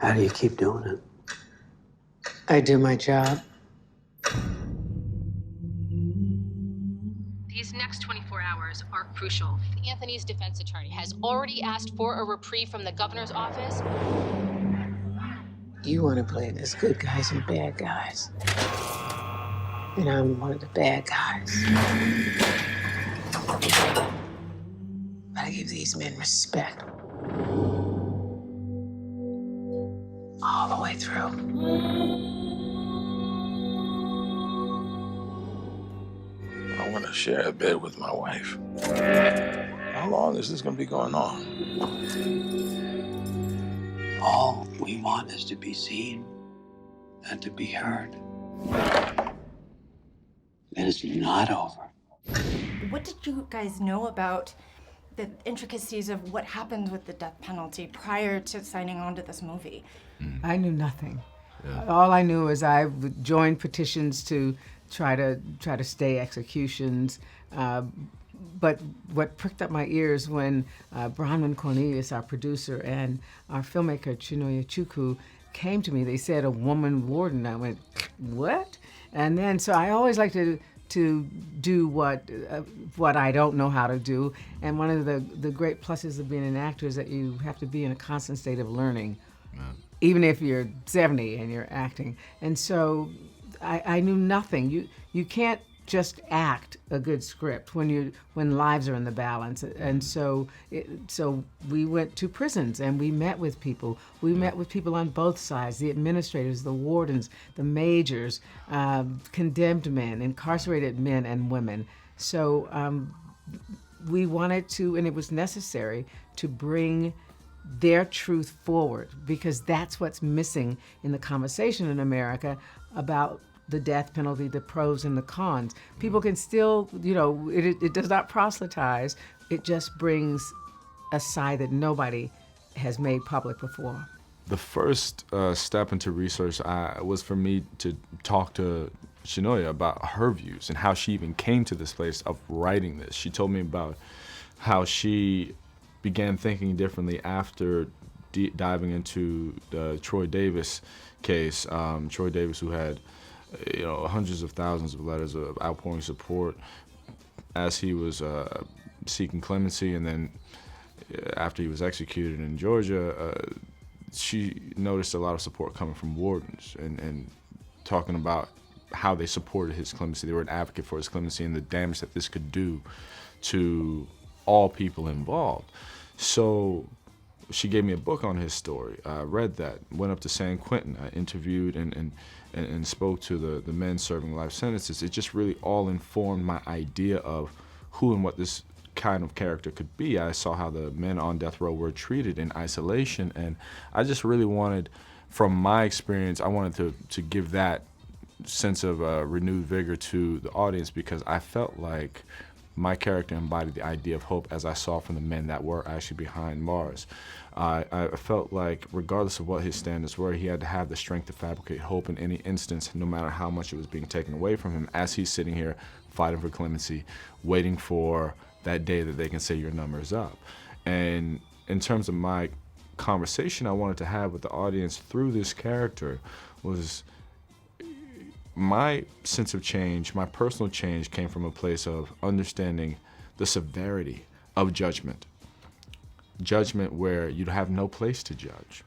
How do you keep doing it? I do my job. These next 24 hours are crucial. Anthony's defense attorney has already asked for a reprieve from the governor's office. You want to play this good guys and bad guys. And I'm one of the bad guys. I give these men respect. All the way through. I want to share a bed with my wife. How long is this going to be going on? All we want is to be seen and to be heard. It is not over. What did you guys know about the intricacies of what happens with the death penalty prior to signing on to this movie? I knew nothing. Yeah. All I knew is I would join petitions to try to stay executions. But what pricked up my ears when Bronwyn Cornelius, our producer, and our filmmaker, Chinonye Chukwu, came to me, they said a woman warden. I went, what? And then, so I always like to do what I don't know how to do. And one of the great pluses of being an actor is that you have to be in a constant state of learning, even if you're 70 and you're acting. And so I knew nothing. You can't just act a good script when lives are in the balance. And so we went to prisons and we met with people. We met with people on both sides, the administrators, the wardens, the majors, condemned men, incarcerated men and women. So we wanted to, and it was necessary, to bring their truth forward, because that's what's missing in the conversation in America about the death penalty, the pros and the cons. People can still, it does not proselytize. It just brings a side that nobody has made public before. The first step into research was for me to talk to Chinonye about her views and how she even came to this place of writing this. She told me about how she began thinking differently after diving into the Troy Davis case. Troy Davis, who had hundreds of thousands of letters of outpouring support as he was seeking clemency, and then after he was executed in Georgia, she noticed a lot of support coming from wardens and talking about how they supported his clemency. They were an advocate for his clemency and the damage that this could do to all people involved. So she gave me a book on his story. I read that, went up to San Quentin. I interviewed and spoke to the men serving life sentences. It just really all informed my idea of who and what this kind of character could be. I saw how the men on death row were treated in isolation, and I just really wanted, from my experience, I wanted to give that sense of renewed vigor to the audience, because I felt like my character embodied the idea of hope as I saw from the men that were actually behind bars. I felt like regardless of what his standards were, he had to have the strength to fabricate hope in any instance, no matter how much it was being taken away from him, as he's sitting here fighting for clemency, waiting for that day that they can say your number is up. And in terms of my conversation I wanted to have with the audience through this character was my sense of change, my personal change, came from a place of understanding the severity of judgment. Judgment where you'd have no place to judge.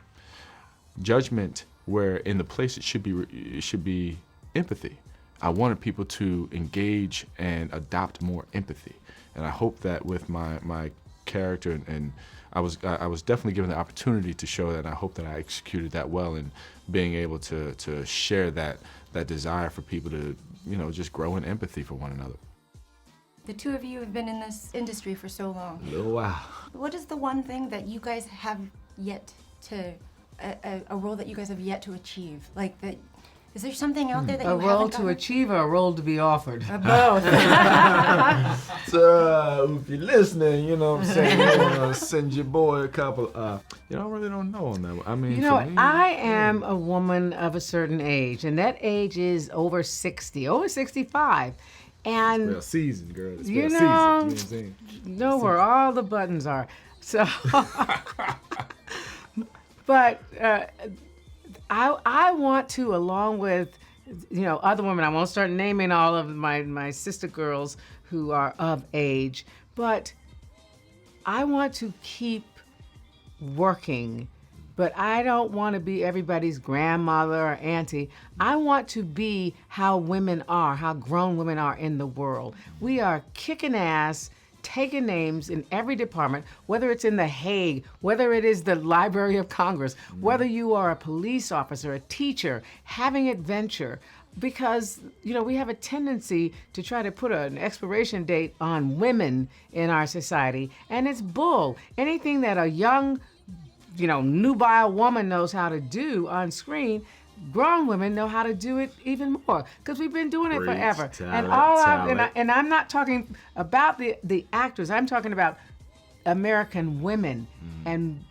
Judgment where in the place it should be empathy. I wanted people to engage and adopt more empathy. And I hope that with my character, and I was definitely given the opportunity to show that, and I hope that I executed that well in being able to share that desire for people to, just grow in empathy for one another. The two of you have been in this industry for so long. A little while. What is the one thing that you guys have yet to, a role that you guys have yet to achieve? Like, is there something out there that you haven't A role gotten? to achieve or a role to be offered? Both. So if you're listening, you know what I'm saying, you want to send your boy a couple, I really don't know on that one. I mean, for me, I am a woman of a certain age, and that age is over 60, over 65. And well, seasoned, girl. It's you well know, seasoned, you know what I'm saying? know where all the buttons are. So, but I want to, along with, you know, other women, I won't start naming all of my sister girls who are of age, but I want to keep working, but I don't want to be everybody's grandmother or auntie. I want to be how women are, how grown women are in the world. We are kicking ass, taking names in every department, whether it's in The Hague, whether it is the Library of Congress, whether you are a police officer, a teacher, having adventure. Because, you know, we have a tendency to try to put an expiration date on women in our society, and it's bull. Anything that a young, you know, nubile woman knows how to do on screen, grown women know how to do it even more, because we've been doing it forever. And I'm not talking about the actors. I'm talking about American women, and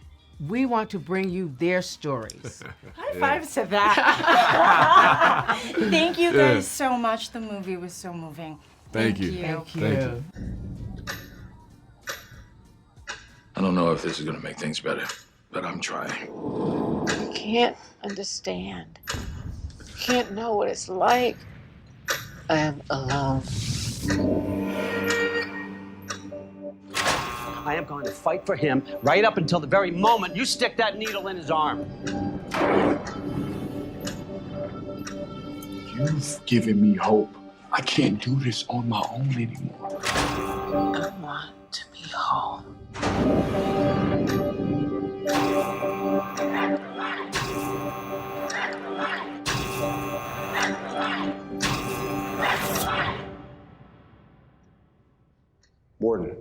we want to bring you their stories. High fives to that. Thank you guys so much. The movie was so moving. Thank you. Thank you. Thank you. I don't know if this is gonna make things better, but I'm trying. You can't understand. You can't know what it's like. I am alone. I am going to fight for him right up until the very moment you stick that needle in his arm. You've given me hope. I can't do this on my own anymore. I want to be home. Warden,